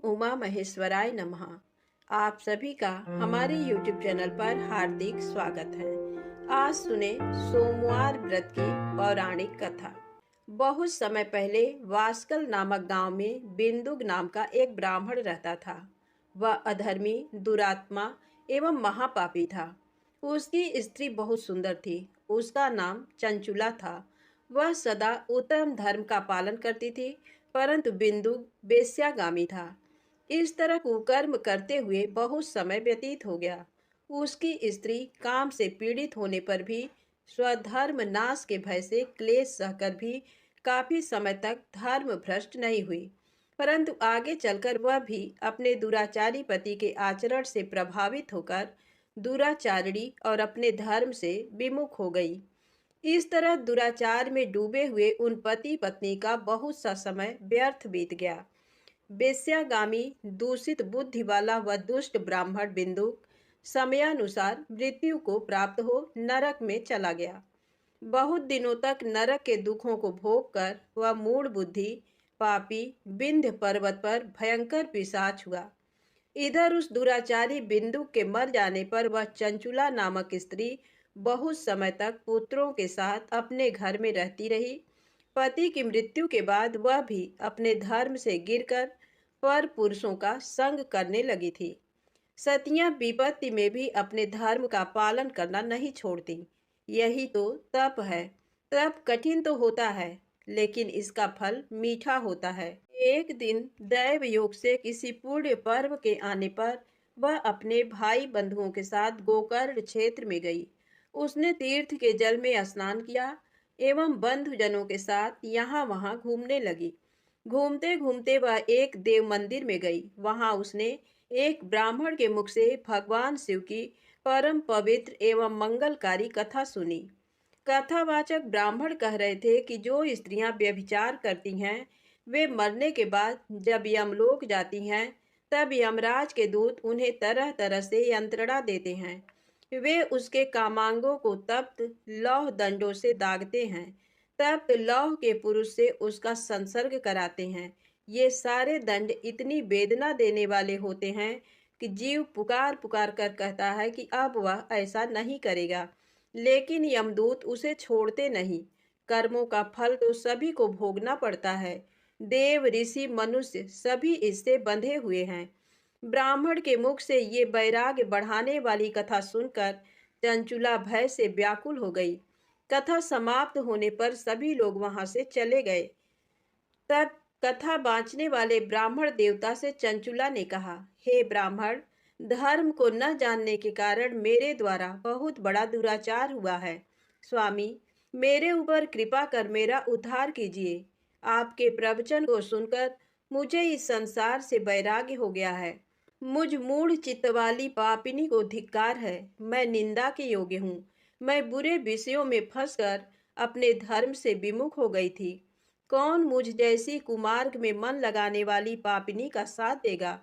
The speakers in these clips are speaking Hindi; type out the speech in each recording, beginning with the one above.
उमा महेश्वराय नमः। आप सभी का हमारे YouTube चैनल पर हार्दिक स्वागत है। आज सुने सोमवार व्रत की पौराणिक कथा। बहुत समय पहले वास्कल नामक गांव में बिंदुक नाम का एक ब्राह्मण रहता था। वह अधर्मी, दुरात्मा एवं महापापी था। उसकी स्त्री बहुत सुंदर थी। उसका नाम चंचुला था। वह सदा उत्तम धर्म का पालन करती थी, परंतु बिंदु वेश्यागामी था। इस तरह कुकर्म करते हुए बहुत समय व्यतीत हो गया। उसकी स्त्री काम से पीड़ित होने पर भी स्वधर्म नाश के भय से क्लेश सहकर भी काफी समय तक धर्म भ्रष्ट नहीं हुई, परंतु आगे चलकर वह भी अपने दुराचारी पति के आचरण से प्रभावित होकर दुराचारिणी और अपने धर्म से विमुख हो गई। इस तरह दुराचार में डूबे हुए उन पति पत्नी का बहुत सा समय व्यर्थ बीत गया। वेश्यागामी, दूषित बुद्धि वाला वह दुष्ट ब्राह्मण बिंदु समयानुसार मृत्यु को प्राप्त हो नरक में चला गया। बहुत दिनों तक नरक के दुखों को भोग कर वह मूढ़ बुद्धि पापी विंध्य पर्वत पर भयंकर पिशाच हुआ। इधर उस दुराचारी बिंदु के मर जाने पर वह चंचुला नामक स्त्री बहुत समय तक पुत्रों के साथ अपने घर में रहती रही। पति की मृत्यु के बाद वह भी अपने धर्म से गिरकर पर पुरुषों का संग करने लगी थी। सतियां विपत्ति में भी अपने धर्म का पालन करना नहीं छोड़ती। यही तो तप है। तप कठिन तो होता है, लेकिन इसका फल मीठा होता है। एक दिन दैव योग से किसी पुण्य पर्व के आने पर वह अपने भाई बंधुओं के साथ गोकर्ण क्षेत्र में गई। उसने तीर्थ के जल में स्नान किया एवं बंधुजनों के साथ यहाँ वहाँ घूमने लगी। घूमते घूमते वह एक देव मंदिर में गई। वहां उसने एक ब्राह्मण के मुख से भगवान शिव की परम पवित्र एवं मंगलकारी कथा सुनी। कथावाचक ब्राह्मण कह रहे थे कि जो स्त्रियां व्यभिचार करती हैं, वे मरने के बाद जब यमलोक जाती हैं, तब यमराज के दूत उन्हें तरह तरह से यंत्रणा देते हैं। वे उसके कामांगों को तप्त लौह दंडों से दागते हैं। तप्त लौह के पुरुष से उसका संसर्ग कराते हैं। ये सारे दंड इतनी वेदना देने वाले होते हैं कि जीव पुकार पुकार कर कहता है कि अब वह ऐसा नहीं करेगा, लेकिन यमदूत उसे छोड़ते नहीं। कर्मों का फल तो सभी को भोगना पड़ता है। देव, ऋषि, मनुष्य सभी इससे बंधे हुए हैं। ब्राह्मण के मुख से ये वैराग्य बढ़ाने वाली कथा सुनकर चंचुला भय से व्याकुल हो गई। कथा समाप्त होने पर सभी लोग वहां से चले गए। तब कथा बाँचने वाले ब्राह्मण देवता से चंचुला ने कहा, हे ब्राह्मण, धर्म को न जानने के कारण मेरे द्वारा बहुत बड़ा दुराचार हुआ है। स्वामी, मेरे ऊपर कृपा कर मेरा उद्धार कीजिए। आपके प्रवचन को सुनकर मुझे इस संसार से वैराग्य हो गया है। मुझ मूढ़ चित्त वाली पापिनी को धिक्कार है। मैं निंदा के योग्य हूँ। मैं बुरे विषयों में फंसकर अपने धर्म से विमुख हो गई थी। कौन मुझ जैसी कुमार्ग में मन लगाने वाली पापिनी का साथ देगा?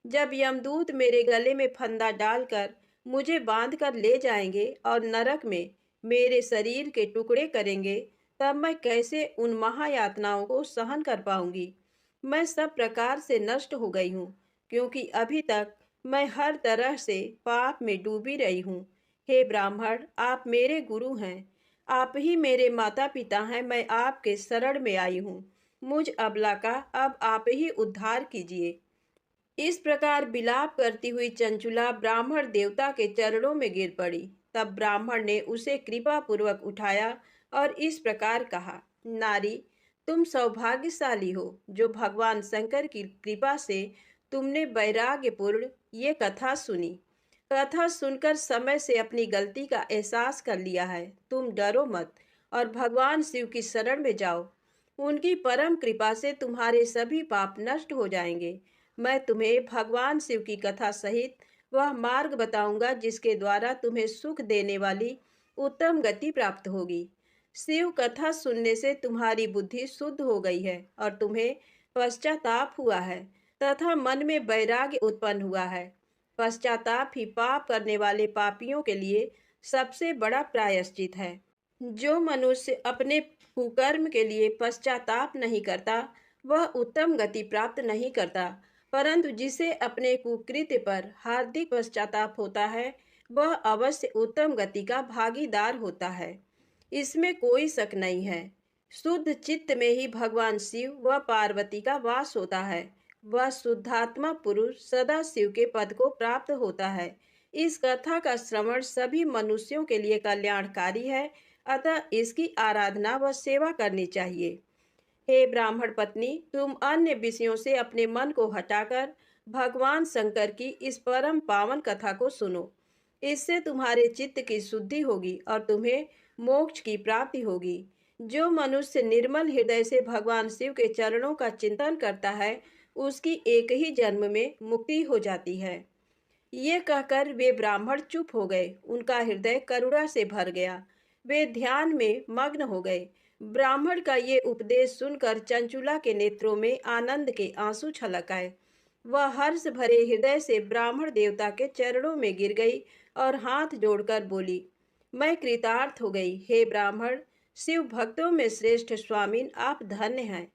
जब यमदूत मेरे गले में फंदा डालकर मुझे बांध कर ले जाएंगे और नरक में मेरे शरीर के टुकड़े करेंगे, तब मैं कैसे उन महायातनाओं को सहन कर पाऊंगी? मैं सब प्रकार से नष्ट हो गई हूँ, क्योंकि अभी तक मैं हर तरह से पाप में डूबी रही हूँ। हे ब्राह्मण, आप मेरे गुरु हैं। आप ही मेरे माता पिता हैं। मैं आपके शरण में आई हूँ। मुझ अबला का अब आप ही उद्धार कीजिए। इस प्रकार विलाप करती हुई चंचुला ब्राह्मण देवता के चरणों में गिर पड़ी। तब ब्राह्मण ने उसे कृपा पूर्वक उठाया और इस प्रकार कहा, नारी, तुम सौभाग्यशाली हो जो भगवान शंकर की कृपा से तुमने वैराग्यपूर्ण ये कथा सुनी। कथा सुनकर समय से अपनी गलती का एहसास कर लिया है। तुम डरो मत और भगवान शिव की शरण में जाओ। उनकी परम कृपा से तुम्हारे सभी पाप नष्ट हो जाएंगे। मैं तुम्हें भगवान शिव की कथा सहित वह मार्ग बताऊंगा जिसके द्वारा तुम्हें सुख देने वाली उत्तम गति प्राप्त होगी। शिव कथा सुनने से तुम्हारी बुद्धि शुद्ध हो गई है और तुम्हें पश्चाताप हुआ है तथा मन में वैराग्य उत्पन्न हुआ है। पश्चाताप ही पाप करने वाले पापियों के लिए सबसे बड़ा प्रायश्चित है। जो मनुष्य अपने कुकर्म के लिए पश्चाताप नहीं करता, वह उत्तम गति प्राप्त नहीं करता। परंतु जिसे अपने कुकृत्य पर हार्दिक पश्चाताप होता है, वह अवश्य उत्तम गति का भागीदार होता है। इसमें कोई शक नहीं है। शुद्ध चित्त में ही भगवान शिव व पार्वती का वास होता है। वह शुद्धात्मा पुरुष सदा शिव के पद को प्राप्त होता है। इस कथा का श्रवण सभी मनुष्यों के लिए कल्याणकारी है, अतः इसकी आराधना व सेवा करनी चाहिए। हे ब्राह्मण पत्नी, तुम अन्य विषयों से अपने मन को हटाकर भगवान शंकर की इस परम पावन कथा को सुनो। इससे तुम्हारे चित्त की शुद्धि होगी और तुम्हें मोक्ष की प्राप्ति होगी। जो मनुष्य निर्मल हृदय से भगवान शिव के चरणों का चिंतन करता है, उसकी एक ही जन्म में मुक्ति हो जाती है। ये कहकर वे ब्राह्मण चुप हो गए। उनका हृदय करुणा से भर गया। वे ध्यान में मग्न हो गए। ब्राह्मण का ये उपदेश सुनकर चंचुला के नेत्रों में आनंद के आंसू छलक आए। वह हर्ष भरे हृदय से ब्राह्मण देवता के चरणों में गिर गई और हाथ जोड़कर बोली, मैं कृतार्थ हो गई। हे ब्राह्मण, शिव भक्तों में श्रेष्ठ स्वामिन, आप धन्य हैं।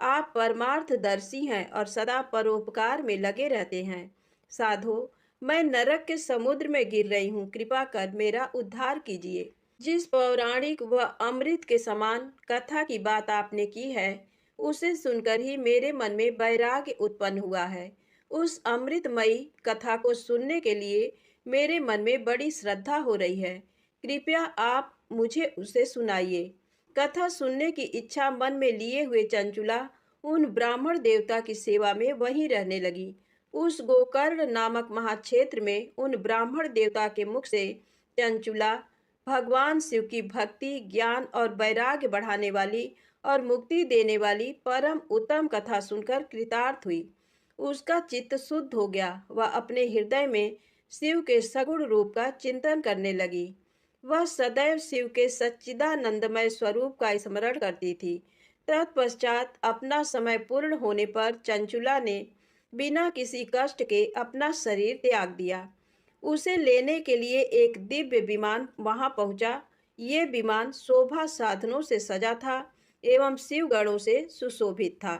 आप परमार्थदर्शी हैं और सदा परोपकार में लगे रहते हैं। साधो, मैं नरक के समुद्र में गिर रही हूँ, कृपा कर मेरा उद्धार कीजिए। जिस पौराणिक व अमृत के समान कथा की बात आपने की है, उसे सुनकर ही मेरे मन में वैराग्य उत्पन्न हुआ है। उस अमृतमयी कथा को सुनने के लिए मेरे मन में बड़ी श्रद्धा हो रही है। कृपया आप मुझे उसे सुनाइए। कथा सुनने की इच्छा मन में लिए हुए चंचुला उन ब्राह्मण देवता की सेवा में वहीं रहने लगी। उस गोकर्ण नामक महाक्षेत्र में उन ब्राह्मण देवता के मुख से चंचुला भगवान शिव की भक्ति, ज्ञान और वैराग्य बढ़ाने वाली और मुक्ति देने वाली परम उत्तम कथा सुनकर कृतार्थ हुई। उसका चित्त शुद्ध हो गया। वह अपने हृदय में शिव के सगुण रूप का चिंतन करने लगी। वह सदैव शिव के सच्चिदानंदमय स्वरूप का स्मरण करती थी। तत्पश्चात अपना समय पूर्ण होने पर चंचुला ने बिना किसी कष्ट के अपना शरीर त्याग दिया। उसे लेने के लिए एक दिव्य विमान वहां पहुंचा। ये विमान शोभा साधनों से सजा था एवं शिवगणों से सुशोभित था।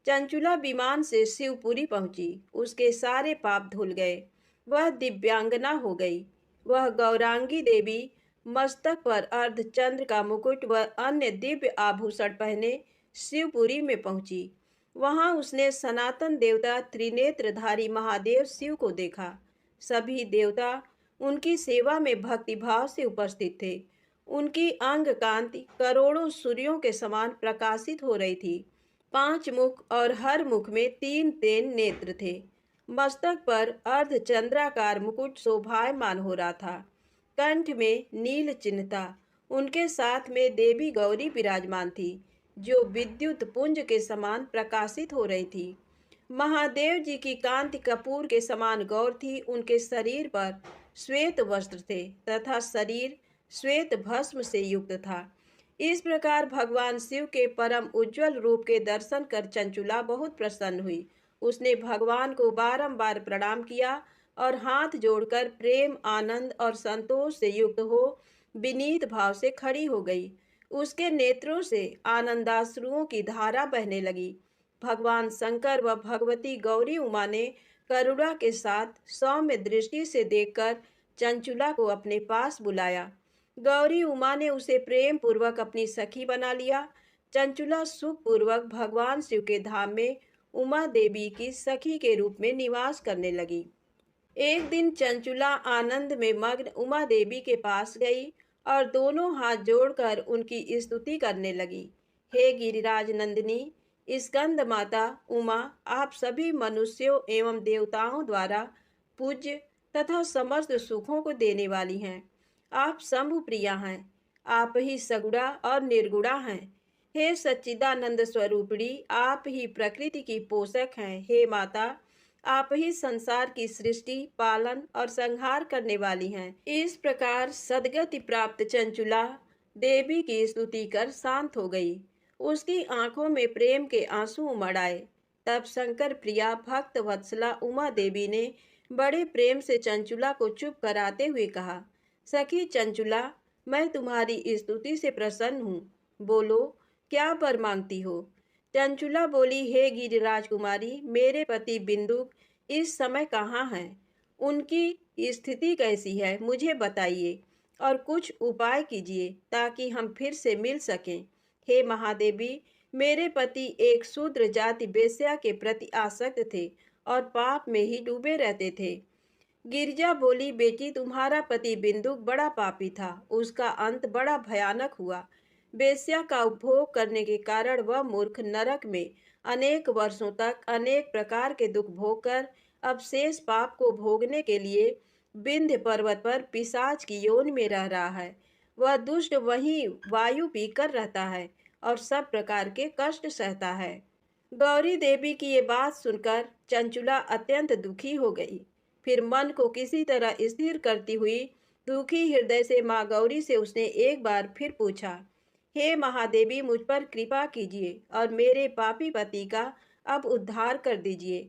चंचुला विमान से शिवपुरी पहुंची। उसके सारे पाप धुल गए। वह दिव्यांगना हो गई। वह गौरांगी देवी मस्तक पर अर्धचंद्र का मुकुट व अन्य दिव्य आभूषण पहने शिवपुरी में पहुंची। वहां उसने सनातन देवता त्रिनेत्रधारी महादेव शिव को देखा। सभी देवता उनकी सेवा में भक्तिभाव से उपस्थित थे। उनकी अंग कांति करोड़ों सूर्यों के समान प्रकाशित हो रही थी। 5 मुख और हर मुख में 3 नेत्र थे। मस्तक पर अर्धचंद्राकार मुकुट शोभायमान हो रहा था। कंठ में नील चिन्ह था। उनके साथ में देवी गौरी विराजमान थी, जो विद्युत पुंज के समान प्रकाशित हो रही थी। महादेव जी की कांति कपूर के समान गौर थी। उनके शरीर पर श्वेत वस्त्र थे तथा शरीर श्वेत भस्म से युक्त था। इस प्रकार भगवान शिव के परम उज्जवल रूप के दर्शन कर चंचुला बहुत प्रसन्न हुई। उसने भगवान को बारंबार प्रणाम किया और हाथ जोड़कर प्रेम, आनंद और संतोष से युक्त हो विनीत भाव से खड़ी हो गई। उसके नेत्रों से आनंदाश्रुओं की धारा बहने लगी। भगवान शंकर व भगवती गौरी उमा ने करुणा के साथ सौम्य दृष्टि से देखकर चंचुला को अपने पास बुलाया। गौरी उमा ने उसे प्रेम पूर्वक अपनी सखी बना लिया। चंचुला सुख पूर्वक भगवान शिव के धाम में उमा देवी की सखी के रूप में निवास करने लगी। एक दिन चंचुला आनंद में मग्न उमा देवी के पास गई और दोनों हाथ जोड़कर उनकी स्तुति करने लगी। हे गिरिराज नंदिनी, स्कंद माता उमा, आप सभी मनुष्यों एवं देवताओं द्वारा पूज्य तथा समस्त सुखों को देने वाली हैं। आप शंभु प्रिया हैं। आप ही सगुणा और निर्गुणा हैं। हे सच्चिदानंद स्वरूपिणी, आप ही प्रकृति की पोषक हैं। हे माता, आप ही संसार की सृष्टि, पालन और संहार करने वाली हैं। इस प्रकार सद्गति प्राप्त चंचुला देवी की स्तुति कर शांत हो गई। उसकी आंखों में प्रेम के आंसू उमड़ आए। तब शंकर प्रिया भक्त वत्सला उमा देवी ने बड़े प्रेम से चंचुला को चुप कराते हुए कहा, सखी चंचुला, मैं तुम्हारी स्तुति से प्रसन्न हूँ। बोलो, क्या वर मांगती हो? चंचुला बोली, हे गिरिराज कुमारी, मेरे पति बिंदुक इस समय कहाँ हैं? उनकी स्थिति कैसी है, मुझे बताइए और कुछ उपाय कीजिए ताकि हम फिर से मिल सकें। हे महादेवी, मेरे पति एक शूद्र जाति वेश्या के प्रति आसक्त थे और पाप में ही डूबे रहते थे। गिरिजा बोली, बेटी, तुम्हारा पति बिंदुक बड़ा पापी था, उसका अंत बड़ा भयानक हुआ। वेश्या का उपभोग करने के कारण वह मूर्ख नरक में अनेक वर्षों तक अनेक प्रकार के दुख भोग कर अब शेष पाप को भोगने के लिए विंध्य पर्वत पर पिशाच की योनि में रह रहा है। वह दुष्ट वहीं वायु पीकर रहता है और सब प्रकार के कष्ट सहता है। गौरी देवी की ये बात सुनकर चंचुला अत्यंत दुखी हो गई। फिर मन को किसी तरह स्थिर करती हुई दुखी हृदय से माँ गौरी से उसने एक बार फिर पूछा, हे महादेवी, मुझ पर कृपा कीजिए और मेरे पापी पति का अब उद्धार कर दीजिए।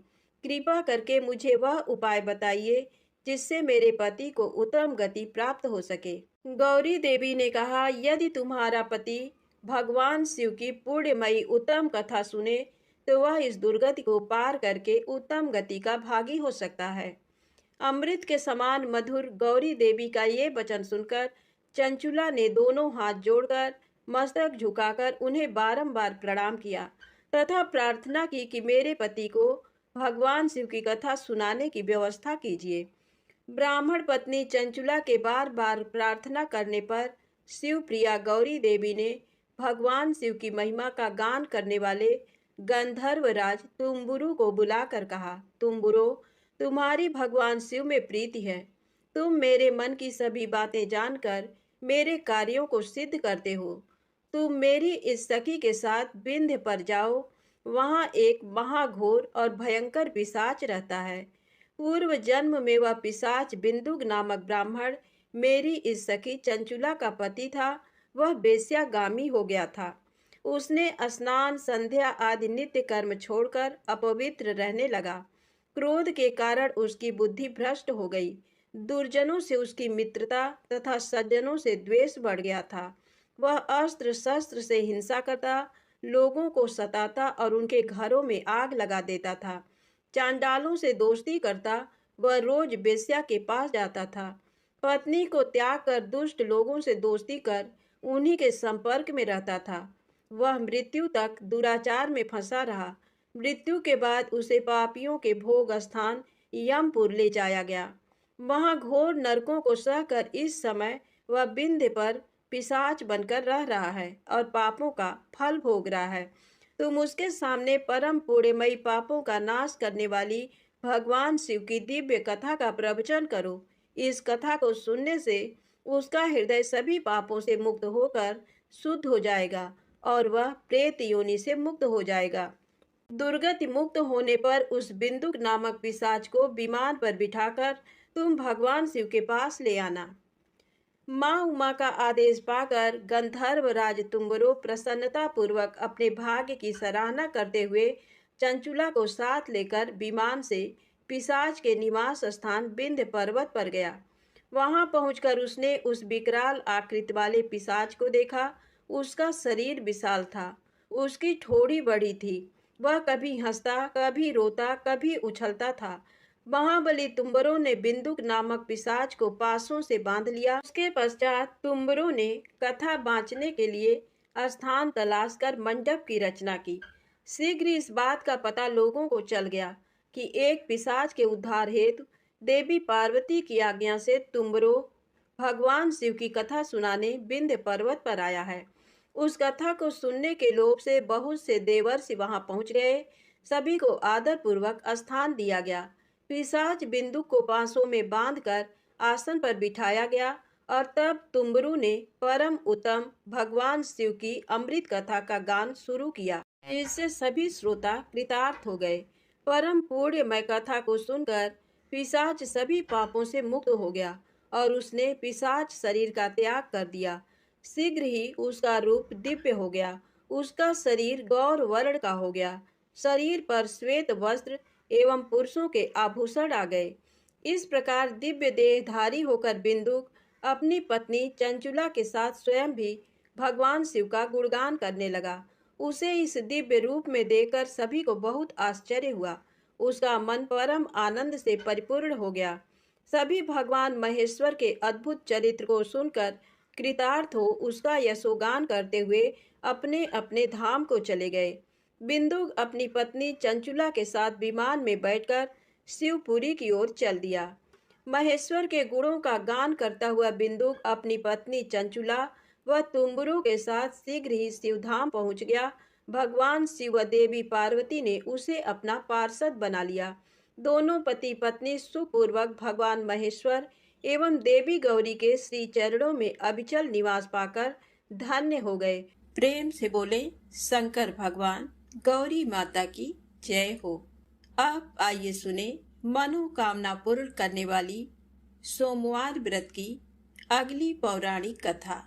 कृपा करके मुझे वह उपाय बताइए जिससे मेरे पति को उत्तम गति प्राप्त हो सके। गौरी देवी ने कहा, यदि तुम्हारा पति भगवान शिव की पुण्यमयी उत्तम कथा सुने तो वह इस दुर्गति को पार करके उत्तम गति का भागी हो सकता है। अमृत के समान मधुर गौरी देवी का ये वचन सुनकर चंचुला ने दोनों हाथ जोड़कर मस्तक झुकाकर उन्हें बारंबार प्रणाम किया तथा प्रार्थना की कि मेरे पति को भगवान शिव की कथा सुनाने की व्यवस्था कीजिए। ब्राह्मण पत्नी चंचुला के बार बार प्रार्थना करने पर शिव प्रिया गौरी देवी ने भगवान शिव की महिमा का गान करने वाले गंधर्वराज तुम्बुरु को बुलाकर कहा, तुम्बुरो, तुम्हारी भगवान शिव में प्रीति है। तुम मेरे मन की सभी बातें जानकर मेरे कार्यों को सिद्ध करते हो। तुम मेरी इस सखी के साथ विंध्य पर जाओ, वहाँ एक महाघोर और भयंकर पिशाच रहता है। पूर्व जन्म में वह पिशाच बिंदुक नामक ब्राह्मण मेरी इस सखी चंचुला का पति था। वह वेश्यागामी हो गया था। उसने स्नान संध्या आदि नित्य कर्म छोड़कर अपवित्र रहने लगा। क्रोध के कारण उसकी बुद्धि भ्रष्ट हो गई। दुर्जनों से उसकी मित्रता तथा सज्जनों से द्वेष बढ़ गया था। वह अस्त्र शस्त्र से हिंसा करता, लोगों को सताता और उनके घरों में आग लगा देता था। चांडालों से दोस्ती करता, वह रोज वेश्या के पास जाता था। पत्नी को त्याग कर दुष्ट लोगों से दोस्ती कर उन्हीं के संपर्क में रहता था। वह मृत्यु तक दुराचार में फंसा रहा। मृत्यु के बाद उसे पापियों के भोग स्थान यमपुर ले जाया गया। वहां घोर नरकों को सहकर इस समय वह विंध्य पर पिशाच बनकर रह रहा है और पापों का फल भोग रहा है। तुम उसके सामने परम पुण्यमयी पापों का नाश करने वाली भगवान शिव की दिव्य कथा का प्रवचन करो। इस कथा को सुनने से उसका हृदय सभी पापों से मुक्त होकर शुद्ध हो जाएगा और वह प्रेत योनि से मुक्त हो जाएगा। दुर्गति मुक्त होने पर उस बिंदुक नामक पिशाच को विमान पर बिठाकर तुम भगवान शिव के पास ले आना। माँ उमा का आदेश पाकर गंधर्व राज तुम्बरो प्रसन्नता पूर्वक अपने भाग्य की सराहना करते हुए चंचुला को साथ लेकर विमान से पिशाच के निवास स्थान विंध्य पर्वत पर गया। वहां पहुंचकर उसने उस विकराल आकृति वाले पिशाच को देखा। उसका शरीर विशाल था, उसकी ठोड़ी बड़ी थी। वह कभी हंसता, कभी रोता, कभी उछलता था। महाबली तुम्बरों ने बिंदुक नामक पिशाच को पासों से बांध लिया। उसके पश्चात तुम्बरों ने कथा बाँचने के लिए स्थान तलाश कर मंडप की रचना की। शीघ्र इस बात का पता लोगों को चल गया कि एक पिशाच के उद्धार हेतु देवी पार्वती की आज्ञा से तुम्बरो भगवान शिव की कथा सुनाने विंध्य पर्वत पर आया है। उस कथा को सुनने के लोभ से बहुत से देवर्षि वहां पहुंच गए। सभी को आदर पूर्वक स्थान दिया गया। पिशाच बिंदु को पांसों में बांधकर आसन पर बिठाया गया और तब तुम्बरू ने परम उत्तम भगवान शिव की अमृत कथा का गान शुरू किया, जिससे सभी श्रोता कृतार्थ हो गए। परम पुण्यमय कथा को सुनकर पिशाच सभी पापों से मुक्त हो गया और उसने पिशाच शरीर का त्याग कर दिया। शीघ्र ही उसका रूप दिव्य हो गया। उसका शरीर गौर वर्ण का हो गया। शरीर पर श्वेत वस्त्र एवं पुरुषों के आभूषण आ गए। इस प्रकार दिव्य देहधारी होकर बिंदुक अपनी पत्नी चंचुला के साथ स्वयं भी भगवान शिव का गुणगान करने लगा। उसे इस दिव्य रूप में देखकर सभी को बहुत आश्चर्य हुआ। उसका मन परम आनंद से परिपूर्ण हो गया। सभी भगवान महेश्वर के अद्भुत चरित्र को सुनकर कृतार्थ हो उसका यशोगान करते हुए अपने अपने धाम को चले गए। बिंदु अपनी पत्नी चंचुला के साथ विमान में बैठकर शिवपुरी की ओर चल दिया। महेश्वर के गुणों का गान करता हुआ बिंदु अपनी पत्नी चंचुला व तुम्बुरु के साथ शीघ्र ही शिवधाम पहुंच गया। भगवान शिव व देवी पार्वती ने उसे अपना पार्षद बना लिया। दोनों पति पत्नी सुखपूर्वक भगवान महेश्वर एवं देवी गौरी के श्री चरणों में अविचल निवास पाकर धन्य हो गए। प्रेम से बोले शंकर भगवान गौरी माता की जय हो। अब आइए सुने मनोकामना पूर्ण करने वाली सोमवार व्रत की अगली पौराणिक कथा।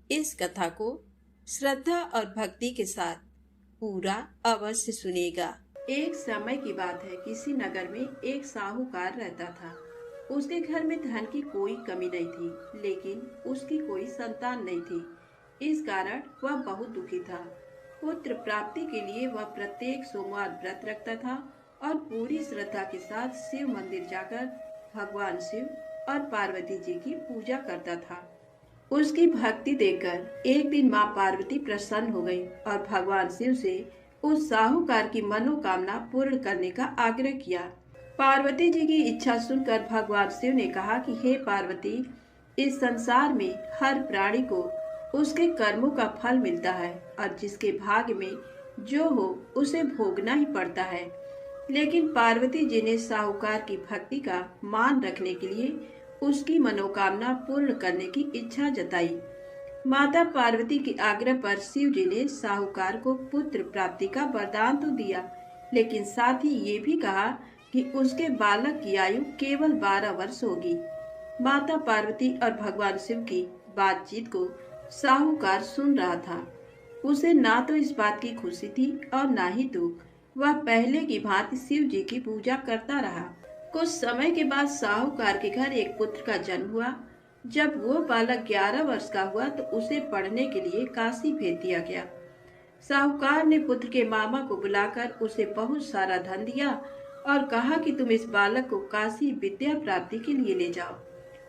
इस कथा को श्रद्धा और भक्ति के साथ पूरा अवश्य सुनेगा। एक समय की बात है, किसी नगर में एक साहूकार रहता था। उसके घर में धन की कोई कमी नहीं थी, लेकिन उसकी कोई संतान नहीं थी। इस कारण वह बहुत दुखी था। पुत्र प्राप्ति के लिए वह प्रत्येक सोमवार व्रत रखता था और पूरी श्रद्धा के साथ शिव मंदिर जाकर भगवान शिव और पार्वती जी की पूजा करता था। उसकी भक्ति देखकर एक दिन माँ पार्वती प्रसन्न हो गई और भगवान शिव से उस साहूकार की मनोकामना पूर्ण करने का आग्रह किया। पार्वती जी की इच्छा सुनकर भगवान शिव ने कहा कि हे पार्वती, इस संसार में हर प्राणी को उसके कर्मों का फल मिलता है और जिसके भाग्य में जो हो उसे भोगना ही पड़ता है। लेकिन पार्वती जी ने साहूकार की भक्ति का मान रखने के लिए उसकी मनोकामना पूर्ण करने की इच्छा जताई। माता पार्वती के आग्रह पर शिव जी ने साहूकार को पुत्र प्राप्ति का वरदान तो दिया, लेकिन साथ ही ये भी कहा कि उसके बालक की आयु केवल 12 वर्ष होगी। माता पार्वती और भगवान शिव की बातचीत को साहूकार सुन रहा था। उसे ना तो इस बात की खुशी थी और ना ही दुख। वह पहले की भांति शिव जी की पूजा करता रहा। कुछ समय के बाद साहूकार के घर एक पुत्र का जन्म हुआ। जब वो बालक 11 वर्ष का हुआ तो उसे पढ़ने के लिए काशी भेज दिया गया। साहूकार ने पुत्र के मामा को बुलाकर उसे बहुत सारा धन दिया और कहा कि तुम इस बालक को काशी विद्या प्राप्ति के लिए ले जाओ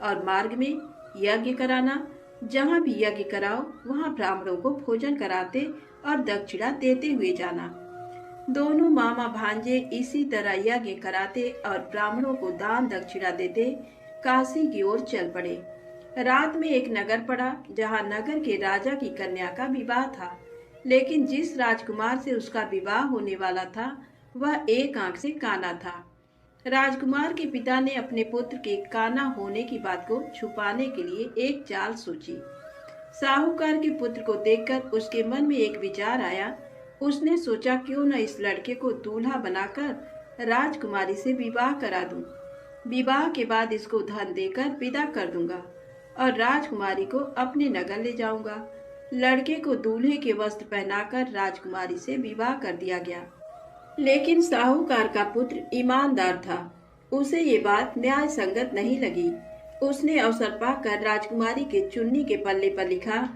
और मार्ग में यज्ञ कराना। जहाँ भी यज्ञ कराओ वहाँ ब्राह्मणों को भोजन कराते और दक्षिणा देते हुए जाना। दोनों मामा भांजे इसी तरह यज्ञ कराते और ब्राह्मणों को दान दक्षिणा देते काशी की ओर चल पड़े। रात में एक नगर पड़ा जहाँ नगर के राजा की कन्या का विवाह था, लेकिन जिस राजकुमार से उसका विवाह होने वाला था वह एक आंख से काना था। राजकुमार के पिता ने अपने पुत्र के काना होने की बात को छुपाने के लिए एक चाल सोची। साहूकार के पुत्र को देखकर उसके मन में एक विचार आया। उसने सोचा क्यों न इस लड़के को दूल्हा बनाकर राजकुमारी से विवाह करा दूं। विवाह के बाद इसको धन देकर विदा कर दूंगा और राजकुमारी को अपने नगर ले जाऊंगा। लड़के को दूल्हे के वस्त्र पहनाकर राजकुमारी से विवाह कर दिया गया। लेकिन साहूकार का पुत्र ईमानदार था। उसे ये बात न्याय संगत नहीं लगी। उसने अवसर पाकर राजकुमारी के चुन्नी के पल्ले पर लिखा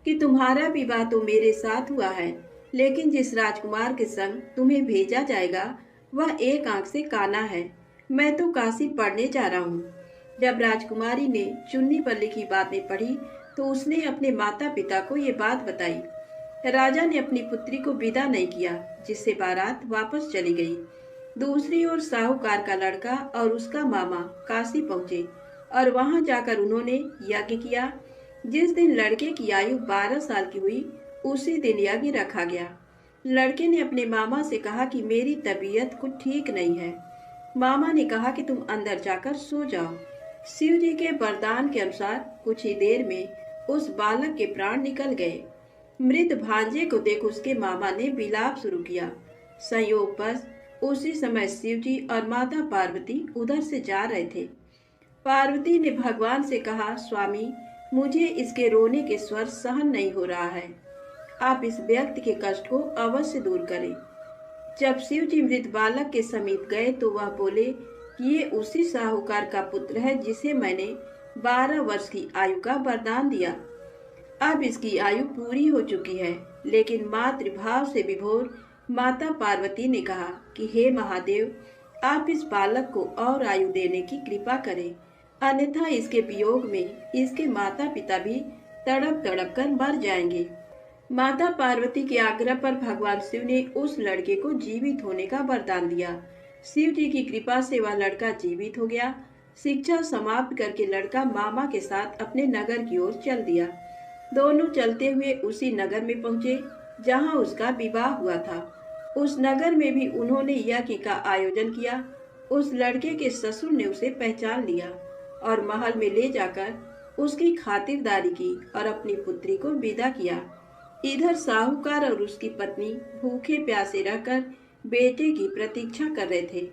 कि तुम्हारा विवाह तो मेरे साथ हुआ है, लेकिन जिस राजकुमार के संग तुम्हें भेजा जाएगा वह एक आंख से काना है। मैं तो काशी पढ़ने जा रहा हूँ। जब राजकुमारी ने चुन्नी पर लिखी बातें पढ़ी तो उसने अपने माता पिता को ये बात बताई। राजा ने अपनी पुत्री को विदा नहीं किया, जिससे बारात वापस चली गई। दूसरी ओर साहूकार का लड़का और उसका मामा काशी पहुँचे और वहां जाकर उन्होंने यज्ञ किया। जिस दिन लड़के की आयु 12 साल की हुई उसी दिन यज्ञ रखा गया। लड़के ने अपने मामा से कहा कि मेरी तबीयत कुछ ठीक नहीं है। मामा ने कहा कि तुम अंदर जाकर सो जाओ। शिव जी के वरदान के अनुसार कुछ ही देर में उस बालक के प्राण निकल गए। मृत भांजे को देख उसके मामा ने विलाप शुरू किया। संयोगवश उसी समय शिव जी और माता पार्वती उधर से जा रहे थे। पार्वती ने भगवान से कहा, स्वामी, मुझे इसके रोने के स्वर सहन नहीं हो रहा है। आप इस व्यक्ति के कष्ट को अवश्य दूर करें। जब शिव जी मृत बालक के समीप गए तो वह बोले कि ये उसी साहूकार का पुत्र है जिसे मैंने 12 वर्ष की आयु का वरदान दिया। अब इसकी आयु पूरी हो चुकी है, लेकिन मातृभाव से विभोर माता पार्वती ने कहा कि हे महादेव, आप इस बालक को और आयु देने की कृपा करें, अन्यथा इसके वियोग में इसके माता पिता भी तड़प तड़प कर मर जाएंगे। माता पार्वती के आग्रह पर भगवान शिव ने उस लड़के को जीवित होने का वरदान दिया। शिव जी की कृपा से वह लड़का जीवित हो गया। शिक्षा समाप्त करके लड़का मामा के साथ अपने नगर की ओर चल दिया। दोनों चलते हुए उसी नगर में पहुंचे जहां उसका विवाह हुआ था। उस नगर में भी उन्होंने यज्ञ का आयोजन किया। उस लड़के के ससुर ने उसे पहचान लिया और महल में ले जाकर उसकी खातिरदारी की और अपनी पुत्री को विदा किया। इधर साहूकार और उसकी पत्नी भूखे प्यासे रहकर बेटे की प्रतीक्षा कर रहे थे।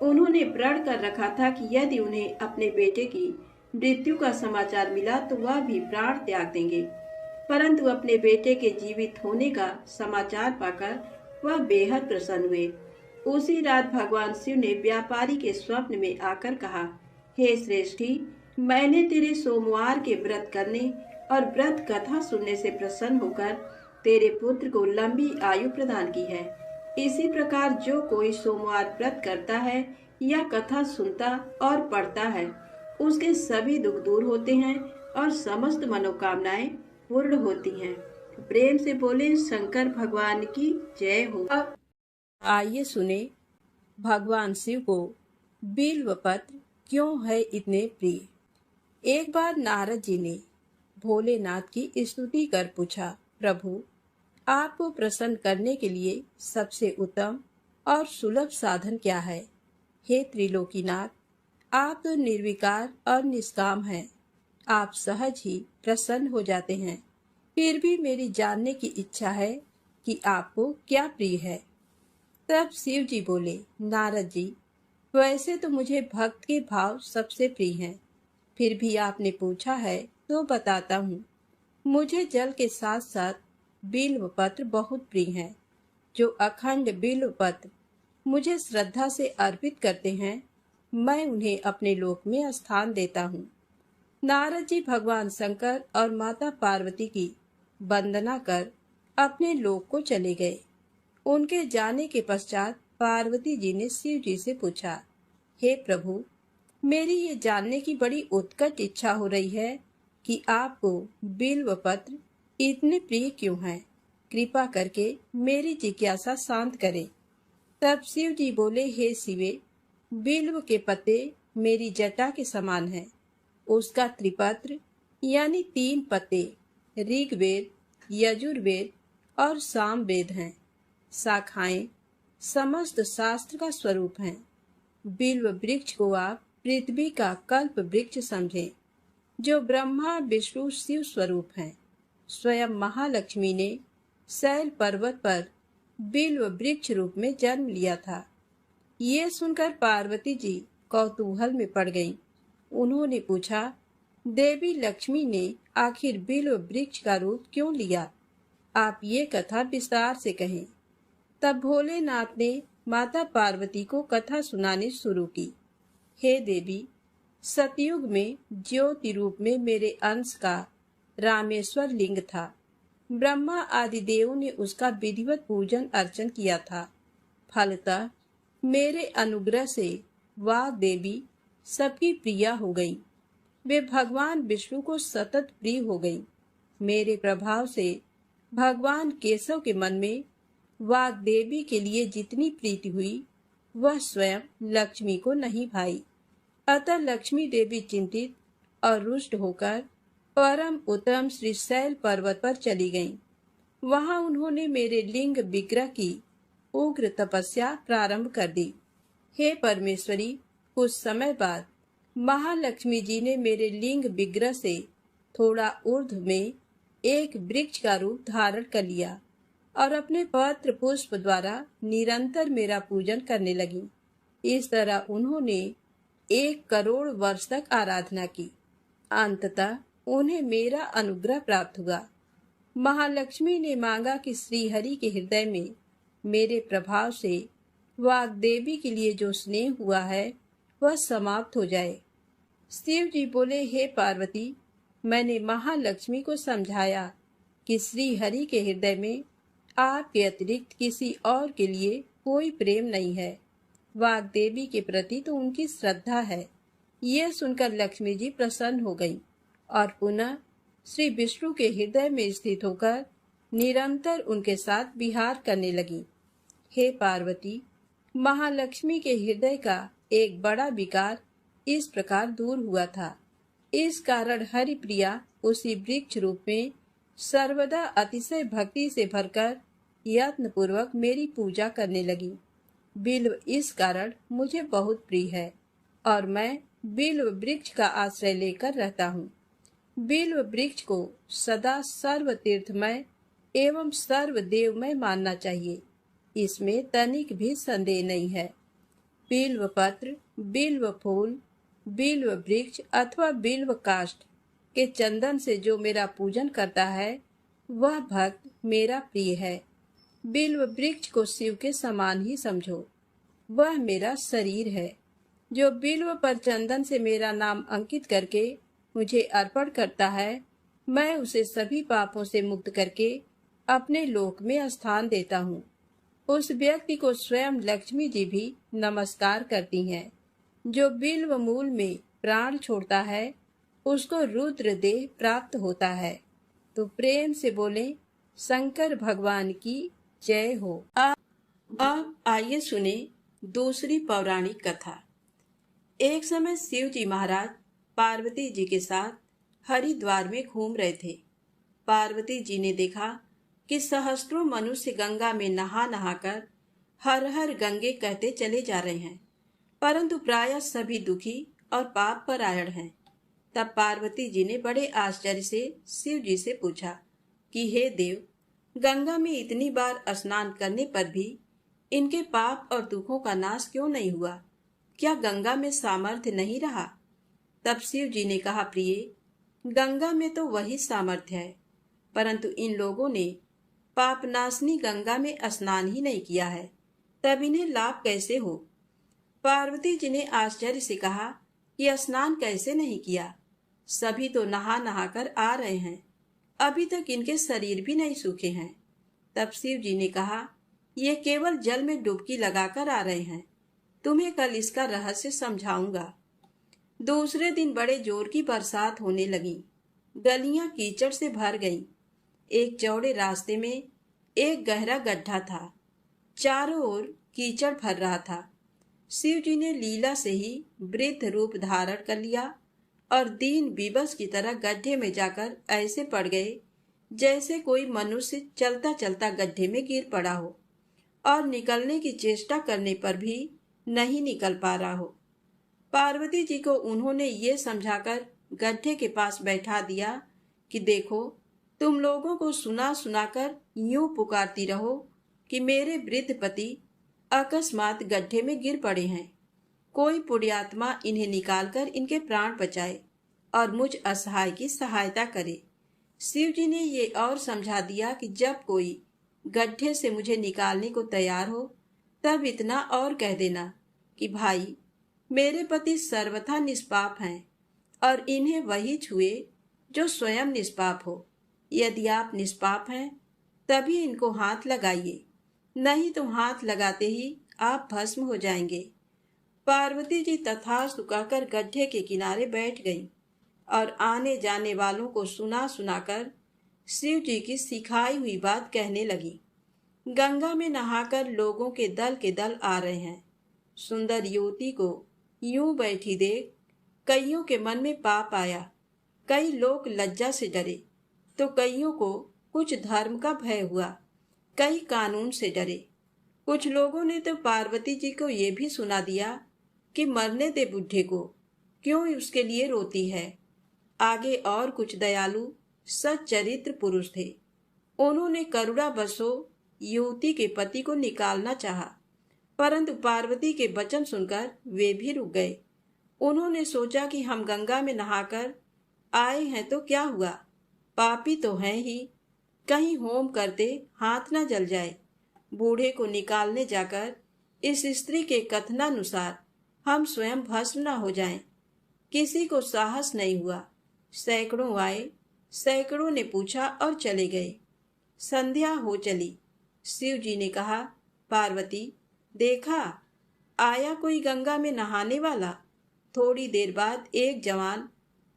उन्होंने प्रण कर रखा था कि यदि उन्हें अपने बेटे की मृत्यु का समाचार मिला तो वह भी प्राण त्याग देंगे, परंतु अपने बेटे के जीवित होने का समाचार पाकर वह बेहद प्रसन्न हुए। उसी रात भगवान शिव ने व्यापारी के स्वप्न में आकर कहा, हे श्रेष्ठी, मैंने तेरे सोमवार के व्रत करने और व्रत कथा सुनने से प्रसन्न होकर तेरे पुत्र को लंबी आयु प्रदान की है। इसी प्रकार जो कोई सोमवार व्रत करता है या कथा सुनता और पढ़ता है, उसके सभी दुख दूर होते हैं और समस्त मनोकामनाएं पूर्ण होती हैं। प्रेम से बोले शंकर भगवान की जय हो। अब आइए सुने भगवान शिव को बिल्व पत्र क्यों है इतने प्रिय। एक बार नारद जी ने भोलेनाथ की स्तुति कर पूछा, प्रभु, आपको प्रसन्न करने के लिए सबसे उत्तम और सुलभ साधन क्या है? हे त्रिलोकीनाथ, आप तो निर्विकार और निष्काम हैं। आप सहज ही प्रसन्न हो जाते हैं। फिर भी मेरी जानने की इच्छा है कि आपको क्या प्रिय है। तब शिव जी बोले, नारद जी, वैसे तो मुझे भक्त के भाव सबसे प्रिय हैं, फिर भी आपने पूछा है तो बताता हूँ। मुझे जल के साथ साथ बिल्व पत्र बहुत प्रिय हैं। जो अखंड बिल्व पत्र मुझे श्रद्धा से अर्पित करते हैं, मैं उन्हें अपने लोक में स्थान देता हूँ। नारद जी भगवान शंकर और माता पार्वती की वंदना कर अपने लोक को चले गए। उनके जाने के पश्चात पार्वती जी ने शिव जी से पूछा, हे प्रभु, मेरी ये जानने की बड़ी उत्कट इच्छा हो रही है कि आपको बिल्व पत्र इतने प्रिय क्यों हैं। कृपा करके मेरी जिज्ञासा शांत करें। तब शिव जी बोले, हे शिवे, बिल्व के पत्ते मेरी जटा के समान हैं। उसका त्रिपत्र यानी 3 पत्ते ऋग्वेद, यजुर्वेद और सामवेद हैं। शाखाएं समस्त शास्त्र का स्वरूप हैं। बिल्व वृक्ष को आप पृथ्वी का कल्प वृक्ष समझें, जो ब्रह्मा विष्णु शिव स्वरूप हैं। स्वयं महालक्ष्मी ने शैल पर्वत पर बिल्व वृक्ष रूप में जन्म लिया था। ये सुनकर पार्वती जी कौतूहल में पड़ गईं। उन्होंने पूछा, देवी लक्ष्मी ने आखिर बिल्व वृक्ष का रूप क्यों लिया? आप ये कथा विस्तार से कहें। तब भोलेनाथ ने माता पार्वती को कथा सुनानी शुरू की। हे देवी, सतयुग में ज्योति रूप में मेरे अंश का रामेश्वर लिंग था। ब्रह्मा आदि देवों ने उसका विधिवत पूजन अर्चन किया था। फलतः मेरे अनुग्रह से वाग देवी सबकी प्रिया हो गई। वे भगवान विष्णु को सतत प्रिय हो गई। मेरे प्रभाव से भगवान केशव के मन में वाग देवी के लिए जितनी प्रीति हुई, वह स्वयं लक्ष्मी को नहीं भाई। अतः लक्ष्मी देवी चिंतित और रुष्ट होकर परम उत्तम श्री शैल पर्वत पर चली गईं। वहां उन्होंने मेरे लिंग विग्रह की उग्र तपस्या प्रारंभ कर दी। हे परमेश्वरी, कुछ समय बाद महालक्ष्मी जी ने मेरे लिंग विग्रह से थोड़ा ऊर्ध्व में एक वृक्ष का रूप धारण कर लिया और अपने पत्र पुष्प द्वारा निरंतर मेरा पूजन करने लगी। इस तरह उन्होंने 1 करोड़ वर्ष तक आराधना की। अंततः उन्हें मेरा अनुग्रह प्राप्त हुआ। महालक्ष्मी ने मांगा कि श्रीहरि के हृदय में मेरे प्रभाव से वाग्देवी के लिए जो स्नेह हुआ है वह समाप्त हो जाए। शिव जी बोले, हे पार्वती, मैंने महालक्ष्मी को समझाया कि श्रीहरि के हृदय में आपके अतिरिक्त किसी और के लिए कोई प्रेम नहीं है। वाग्देवी के प्रति तो उनकी श्रद्धा है। यह सुनकर लक्ष्मी जी प्रसन्न हो गई और पुनः श्री विष्णु के हृदय में स्थित होकर निरंतर उनके साथ विहार करने लगी। हे पार्वती, महालक्ष्मी के हृदय का एक बड़ा विकार इस प्रकार दूर हुआ था। इस कारण हरिप्रिया उसी वृक्ष रूप में सर्वदा अतिशय भक्ति से भरकर यत्न पूर्वक मेरी पूजा करने लगी। बिल्व इस कारण मुझे बहुत प्रिय है और मैं बिल्व वृक्ष का आश्रय लेकर रहता हूँ। बिल्व वृक्ष को सदा सर्व तीर्थमय एवं सर्व देवमय मानना चाहिए, इसमें तनिक भी संदेह नहीं है। बिल्व पत्र, बिल्व फूल, बिल्व वृक्ष अथवा बिल्व काष्ठ के चंदन से जो मेरा पूजन करता है वह भक्त मेरा प्रिय है। बिल्व वृक्ष को शिव के समान ही समझो, वह मेरा शरीर है। जो बिल्व पर चंदन से मेरा नाम अंकित करके मुझे अर्पण करता है, मैं उसे सभी पापों से मुक्त करके अपने लोक में स्थान देता हूँ। उस व्यक्ति को स्वयं लक्ष्मी जी भी नमस्कार करती हैं। जो बिल्व मूल में प्राण छोड़ता है उसको रुद्र देह प्राप्त होता है। तो प्रेम से बोले शंकर भगवान की जय हो। अब आइए सुने दूसरी पौराणिक कथा। एक समय शिव जी महाराज पार्वती जी के साथ हरिद्वार में घूम रहे थे। पार्वती जी ने देखा कि सहस्त्रों मनुष्य गंगा में नहा नहाकर हर हर गंगे कहते चले जा रहे हैं, परंतु प्रायः सभी दुखी और पाप परायण हैं। तब पार्वती जी ने बड़े आश्चर्य से शिव जी से पूछा कि हे देव, गंगा में इतनी बार स्नान करने पर भी इनके पाप और दुखों का नाश क्यों नहीं हुआ? क्या गंगा में सामर्थ्य नहीं रहा? तब शिव जी ने कहा, प्रिय, गंगा में तो वही सामर्थ्य है, परंतु इन लोगों ने पापनाशनी गंगा में स्नान ही नहीं किया है, तब इन्हें लाभ कैसे हो? पार्वती जी ने आश्चर्य से कहा कि स्नान कैसे नहीं किया? सभी तो नहा नहाकर आ रहे हैं, अभी तक इनके शरीर भी नहीं सूखे हैं। तब शिव जी ने कहा, ये केवल जल में डुबकी लगाकर आ रहे हैं, तुम्हें कल इसका रहस्य समझाऊंगा। दूसरे दिन बड़े जोर की बरसात होने लगी। गलियां कीचड़ से भर गईं। एक चौड़े रास्ते में एक गहरा गड्ढा था। चारों ओर कीचड़ भर रहा था। शिव जी ने लीला से ही वृद्ध रूप धारण कर लिया और दीन विवश की तरह गड्ढे में जाकर ऐसे पड़ गए जैसे कोई मनुष्य चलता चलता गड्ढे में गिर पड़ा हो और निकलने की चेष्टा करने पर भी नहीं निकल पा रहा हो। पार्वती जी को उन्होंने ये समझाकर गड्ढे के पास बैठा दिया कि देखो, तुम लोगों को सुना सुनाकर यूं पुकारती रहो कि मेरे वृद्ध पति अकस्मात गड्ढे में गिर पड़े हैं। कोई पुण्यात्मा इन्हें निकालकर इनके प्राण बचाए और मुझ असहाय की सहायता करे। शिव जी ने ये और समझा दिया कि जब कोई गड्ढे से मुझे निकालने को तैयार हो तब इतना और कह देना कि भाई, मेरे पति सर्वथा निष्पाप हैं और इन्हें वही छुए जो स्वयं निष्पाप हो। यदि आप निष्पाप हैं तभी इनको हाथ लगाइए, नहीं तो हाथ लगाते ही आप भस्म हो जाएंगे। पार्वती जी तथास्तु कहकर गड्ढे के किनारे बैठ गईं और आने जाने वालों को सुना सुनाकर शिव जी की सिखाई हुई बात कहने लगी। गंगा में नहाकर लोगों के दल आ रहे हैं। सुंदर युवती को यूं बैठी देख कईयों के मन में पाप आया। कई लोग लज्जा से डरे तो कईयों को कुछ धर्म का भय हुआ, कई कानून से डरे। कुछ लोगों ने तो पार्वती जी को ये भी सुना दिया कि मरने दे बुढ़े को, क्यों उसके लिए रोती है। आगे और कुछ दयालु सच्चरित्र पुरुष थे। उन्होंने करुणा बसो युवती के पति को निकालना चाहा, परंतु पार्वती के वचन सुनकर वे भी रुक गए। उन्होंने सोचा कि हम गंगा में नहाकर आए हैं तो क्या हुआ, पापी तो हैं ही, कहीं होम करते हाथ न जल जाए। बूढ़े को निकालने जाकर इस स्त्री के कथनानुसार हम स्वयं भस्म न हो जाएं। किसी को साहस नहीं हुआ। सैकड़ों आए, सैकड़ों ने पूछा और चले गए। संध्या हो चली। शिव जी ने कहा, पार्वती, देखा, आया कोई गंगा में नहाने वाला। थोड़ी देर बाद एक जवान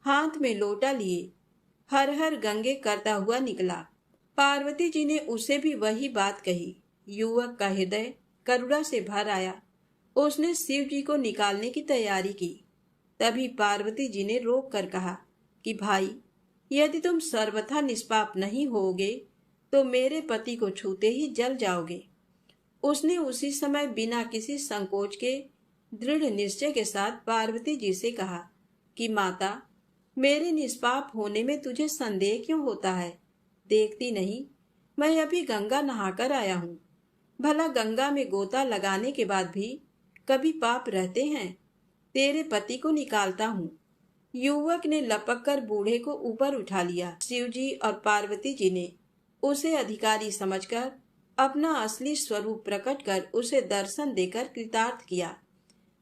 हाथ में लोटा लिए हर हर गंगे करता हुआ निकला। पार्वती जी ने उसे भी वही बात कही। युवक का हृदय करुणा से भर आया। उसने शिव जी को निकालने की तैयारी की। तभी पार्वती जी ने रोक कर कहा कि भाई, यदि तुम सर्वथा निष्पाप नहीं होगे तो मेरे पति को छूते ही जल जाओगे। उसने उसी समय बिना किसी संकोच के दृढ़ निश्चय के साथ पार्वती जी से कहा कि माता, मेरे निष्पाप होने में तुझे संदेह क्यों होता है? देखती नहीं, मैं अभी गंगा नहाकर आया हूँ। भला गंगा में गोता लगाने के बाद भी कभी पाप रहते हैं? तेरे पति को निकालता हूँ। युवक ने लपक कर बूढ़े को ऊपर उठा लिया। शिवजी और पार्वती जी ने उसे अधिकारी समझकर अपना असली स्वरूप प्रकट कर उसे दर्शन देकर कृतार्थ किया।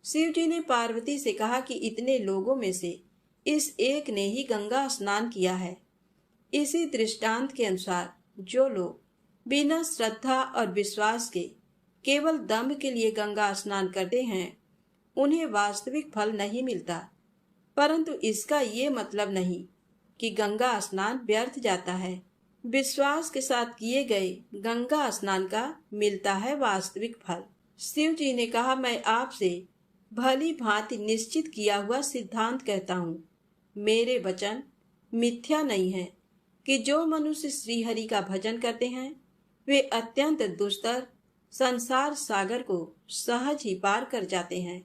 शिव जी ने पार्वती से कहा कि इतने लोगों में से इस एक ने ही गंगा स्नान किया है। इसी दृष्टांत के अनुसार जो लोग बिना श्रद्धा और विश्वास के केवल दम्भ के लिए गंगा स्नान करते हैं, उन्हें वास्तविक फल नहीं मिलता। परंतु इसका ये मतलब नहीं कि गंगा स्नान व्यर्थ जाता है। विश्वास के साथ किए गए गंगा स्नान का मिलता है वास्तविक फल। शिव जी ने कहा, मैं आपसे भली भांति निश्चित किया हुआ सिद्धांत कहता हूँ। मेरे वचन मिथ्या नहीं है कि जो मनुष्य श्रीहरि का भजन करते हैं वे अत्यंत दुस्तर संसार सागर को सहज ही पार कर जाते हैं।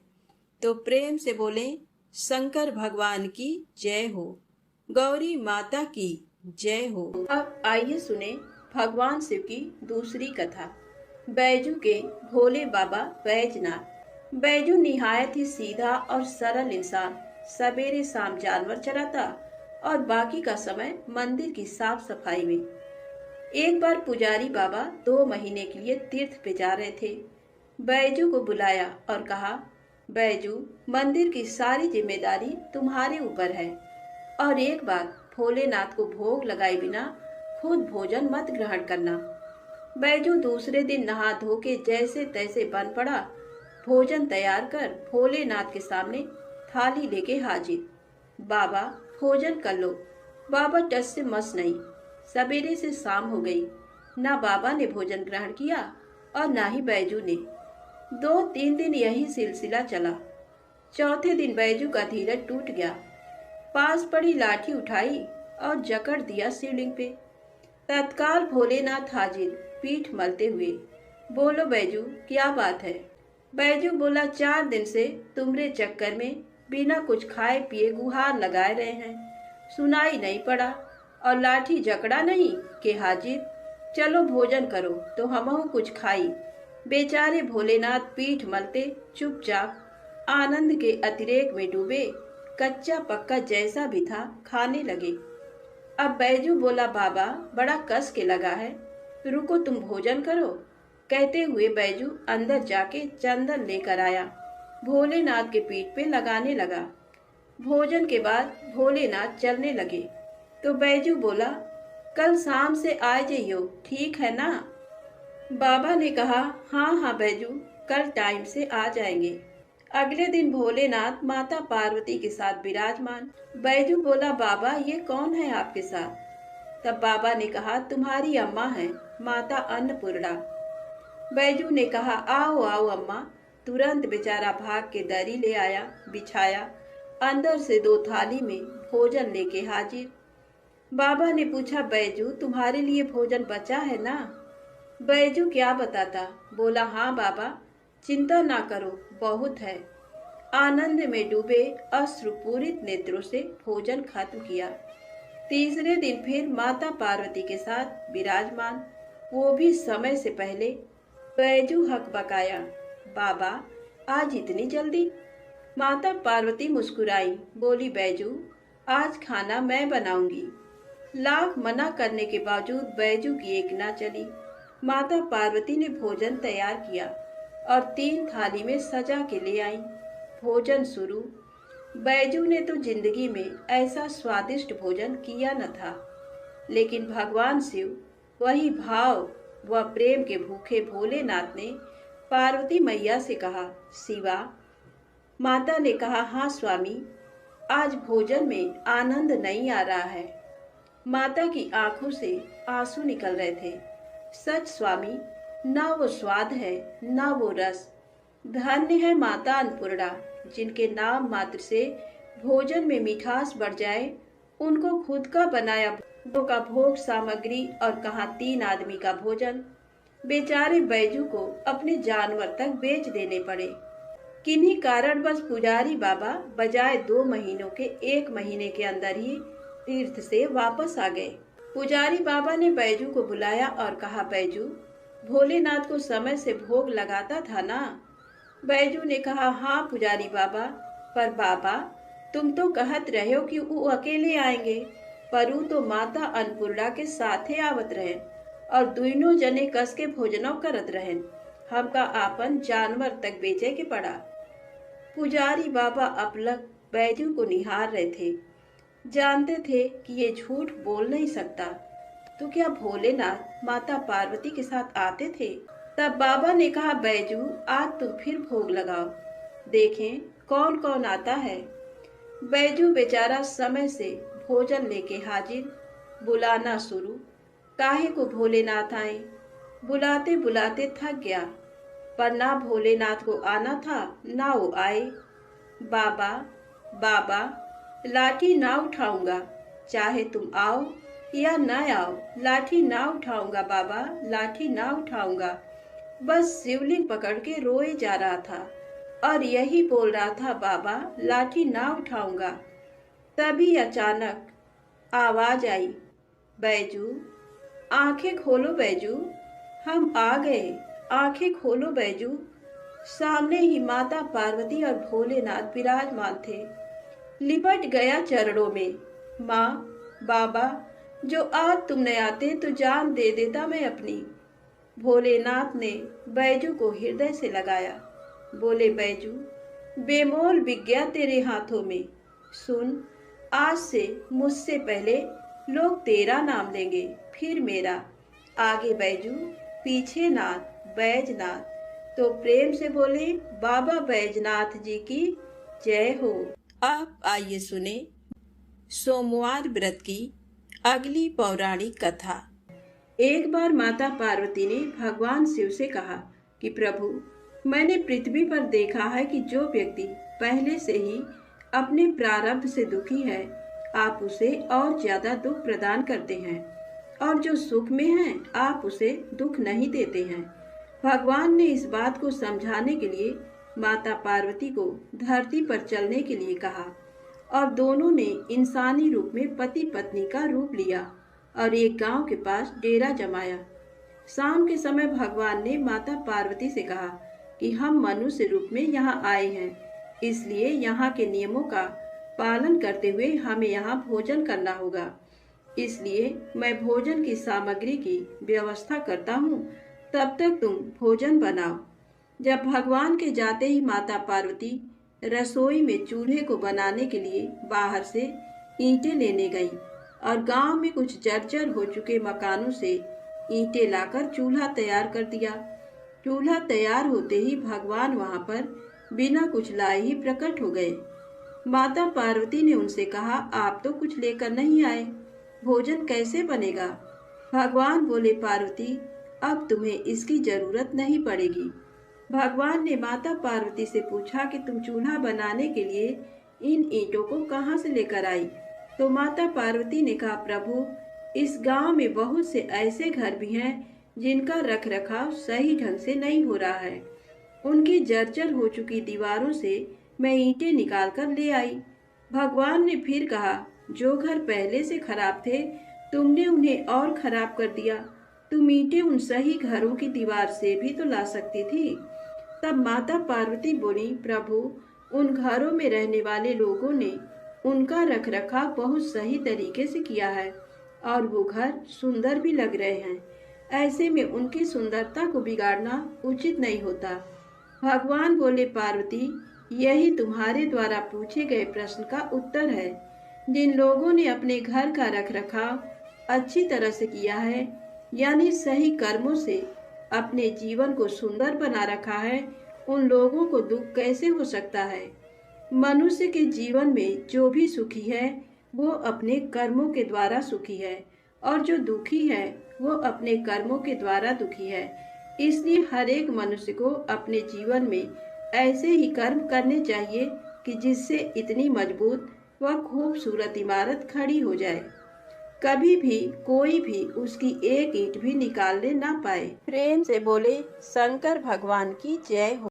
तो प्रेम से बोले, शंकर भगवान की जय हो, गौरी माता की जय हो। अब आइए सुने भगवान शिव की दूसरी कथा, बैजू के भोले बाबा बैजनाथ। बैजू निहायत ही सीधा और सरल इंसान सवेरे शाम जानवर चराता और बाकी का समय मंदिर की साफ सफाई में। एक बार पुजारी बाबा 2 महीने के लिए तीर्थ पे जा रहे थे। बैजू को बुलाया और कहा, बैजू, मंदिर की सारी जिम्मेदारी तुम्हारे ऊपर है और एक बार भोलेनाथ को भोग लगाए बिना खुद भोजन मत ग्रहण करना। बैजू दूसरे दिन नहा धो के जैसे तैसे बन पड़ा। भोजन तैयार कर भोलेनाथ के सामने थाली लेके हाजिर। बाबा, भोजन कर लो। बाबा टस से मस नहीं। सवेरे से शाम हो गई, ना बाबा ने भोजन ग्रहण किया और ना ही बैजू ने। 2-3 दिन यही सिलसिला चला। चौथे दिन बैजू का धीरज टूट गया। पास पड़ी लाठी उठाई और जकड़ दिया शिवलिंग पे। तत्काल भोलेनाथ हाजिर, पीठ मलते हुए। बोलो बैजू, क्या बात है? बैजू बोला, 4 दिन से तुम्हारे चक्कर में बिना कुछ खाए पिए गुहार लगाए रहे हैं, सुनाई नहीं पड़ा और लाठी जकड़ा नहीं के हाजिर। चलो भोजन करो तो हमहु कुछ खाई। बेचारे भोलेनाथ पीठ मलते चुपचाप आनंद के अतिरेक में डूबे, कच्चा पक्का जैसा भी था खाने लगे। अब बैजू बोला, बाबा, बड़ा कस के लगा है, रुको तुम भोजन करो। कहते हुए बैजू अंदर जाके चंदन लेकर आया, भोलेनाथ के पीठ पे लगाने लगा। भोजन के बाद भोलेनाथ चलने लगे तो बैजू बोला, कल शाम से आ जाइयो, ठीक है ना? बाबा ने कहा, हाँ हाँ बैजू, कल टाइम से आ जाएंगे। अगले दिन भोलेनाथ माता पार्वती के साथ विराजमान। बैजू बोला, बाबा, ये कौन है आपके साथ? तब बाबा ने कहा, तुम्हारी अम्मा है, माता अन्नपूर्णा। बैजू ने कहा, आओ आओ अम्मा। तुरंत बेचारा भाग के दरी ले आया, बिछाया, अंदर से 2 थाली में भोजन लेके हाजिर। बाबा ने पूछा, बैजू, तुम्हारे लिए भोजन बचा है ना? बैजू क्या बताता, बोला, हाँ बाबा, चिंता ना करो, बहुत है। आनंद में डूबे अश्रुपूरित नेत्रों से भोजन खत्म किया। तीसरे दिन फिर माता पार्वती के साथ विराजमान, वो भी समय से पहले। बैजू हक बकाया, बाबा, आज इतनी जल्दी? माता पार्वती मुस्कुराई, बोली, बैजू, आज खाना मैं बनाऊंगी। लाख मना करने के बावजूद बैजू की एक ना चली। माता पार्वती ने भोजन तैयार किया और 3 थाली में सजा के ले आई। भोजन शुरू। बैजू ने तो जिंदगी में ऐसा स्वादिष्ट भोजन किया न था, लेकिन भगवान शिव वही भाव, वह प्रेम के भूखे भोलेनाथ ने पार्वती मैया से कहा, शिवा। माता ने कहा, हाँ स्वामी, आज भोजन में आनंद नहीं आ रहा है। माता की आंखों से आंसू निकल रहे थे। सच स्वामी, ना वो स्वाद है ना वो रस। धन्य है माता अन्नपूर्णा, जिनके नाम मात्र से भोजन में मिठास बढ़ जाए। उनको खुद का बनाया का भोग सामग्री और कहाँ 3 आदमी का भोजन। बेचारे बैजू को अपने जानवर तक बेच देने पड़े। किन्हीं कारणवश पुजारी बाबा बजाय 2 महीनों के 1 महीने के अंदर ही तीर्थ से वापस आ गए। पुजारी बाबा ने बैजू को बुलाया और कहा, बैजू, भोलेनाथ को समय से भोग लगाता था ना? बैजू ने कहा, हाँ पुजारी बाबा, पर बाबा तुम तो कहत रहे हो कि वो अकेले आएंगे, पर वो तो माता अन्नपूर्णा के साथे आवत रहे और दोनों जने कस के भोजनों करत रहे। हमका आपन जानवर तक बेचे के पड़ा। पुजारी बाबा अपलक बैजू को निहार रहे थे। जानते थे कि ये झूठ बोल नहीं सकता। तो क्या भोलेनाथ माता पार्वती के साथ आते थे? तब बाबा ने कहा, बैजू, आज तुम फिर भोग लगाओ, देखें कौन कौन आता है। बैजू बेचारा समय से भोजन लेके हाजिर। बुलाना शुरू। काहे को भोलेनाथ आए। बुलाते बुलाते थक गया, पर ना भोलेनाथ को आना था ना वो आए। बाबा, बाबा, लाठी ना उठाऊंगा, चाहे तुम आओ या ना आओ, लाठी ना उठाऊंगा बाबा, लाठी ना उठाऊंगा। बस शिवलिंग पकड़ के रोए जा रहा था और यही बोल रहा था, बाबा लाठी ना उठाऊंगा। तभी अचानक आवाज आई, बैजू, आंखें खोलो बैजू, हम आ गए, आंखें खोलो बैजू। सामने ही माता पार्वती और भोलेनाथ विराजमान थे। लिपट गया चरणों में। माँ, बाबा, जो आज तुम न आते तो जान दे देता मैं अपनी। भोलेनाथ ने बैजू को हृदय से लगाया। बोले, बैजू, बेमोल बिक गया तेरे हाथों में। सुन, आज से मुझसे पहले लोग तेरा नाम लेंगे, फिर मेरा। आगे बैजू, पीछे नाथ, बैजनाथ। तो प्रेम से बोले, बाबा बैजनाथ जी की जय हो। अब आइए सुने सोमवार व्रत की अगली पौराणिक कथा। एक बार माता पार्वती ने भगवान शिव से कहा कि प्रभु, मैंने पृथ्वी पर देखा है कि जो व्यक्ति पहले से ही अपने प्रारब्ध से दुखी है, आप उसे और ज्यादा दुख प्रदान करते हैं, और जो सुख में है आप उसे दुख नहीं देते हैं। भगवान ने इस बात को समझाने के लिए माता पार्वती को धरती पर चलने के लिए कहा और दोनों ने इंसानी रूप में पति पत्नी का रूप लिया और एक गांव के पास डेरा जमाया। शाम के समय भगवान ने माता पार्वती से कहा कि हम मनुष्य रूप में यहाँ आए हैं, इसलिए यहाँ के नियमों का पालन करते हुए हमें यहाँ भोजन करना होगा। इसलिए मैं भोजन की सामग्री की व्यवस्था करता हूँ, तब तक तुम भोजन बनाओ। जब भगवान के जाते ही माता पार्वती रसोई में चूल्हे को बनाने के लिए बाहर से ईंटें लेने गईं और गांव में कुछ जर्जर हो चुके मकानों से ईंटें लाकर चूल्हा तैयार कर दिया। चूल्हा तैयार होते ही भगवान वहां पर बिना कुछ लाए ही प्रकट हो गए। माता पार्वती ने उनसे कहा, आप तो कुछ लेकर नहीं आए, भोजन कैसे बनेगा? भगवान बोले, पार्वती, अब तुम्हें इसकी जरूरत नहीं पड़ेगी। भगवान ने माता पार्वती से पूछा कि तुम चूल्हा बनाने के लिए इन ईंटों को कहाँ से लेकर आई? तो माता पार्वती ने कहा, प्रभु, इस गांव में बहुत से ऐसे घर भी हैं जिनका रख रखाव सही ढंग से नहीं हो रहा है। उनकी जर्जर हो चुकी दीवारों से मैं ईंटें निकाल कर ले आई। भगवान ने फिर कहा, जो घर पहले से खराब थे तुमने उन्हें और खराब कर दिया। तुम ईंटें उन सही घरों की दीवार से भी तो ला सकती थी। तब माता पार्वती बोली, प्रभु, उन घरों में रहने वाले लोगों ने उनका रखरखाव बहुत सही तरीके से किया है और वो घर सुंदर भी लग रहे हैं। ऐसे में उनकी सुंदरता को बिगाड़ना उचित नहीं होता। भगवान बोले, पार्वती, यही तुम्हारे द्वारा पूछे गए प्रश्न का उत्तर है। जिन लोगों ने अपने घर का रखरखाव अच्छी तरह से किया है, यानी सही कर्मों से अपने जीवन को सुंदर बना रखा है, उन लोगों को दुख कैसे हो सकता है। मनुष्य के जीवन में जो भी सुखी है वो अपने कर्मों के द्वारा सुखी है, और जो दुखी है वो अपने कर्मों के द्वारा दुखी है। इसलिए हर एक मनुष्य को अपने जीवन में ऐसे ही कर्म करने चाहिए कि जिससे इतनी मजबूत व खूबसूरत इमारत खड़ी हो जाए, कभी भी कोई भी उसकी एक ईंट भी निकालने ना पाए। प्रेम से बोले शंकर भगवान की जय हो।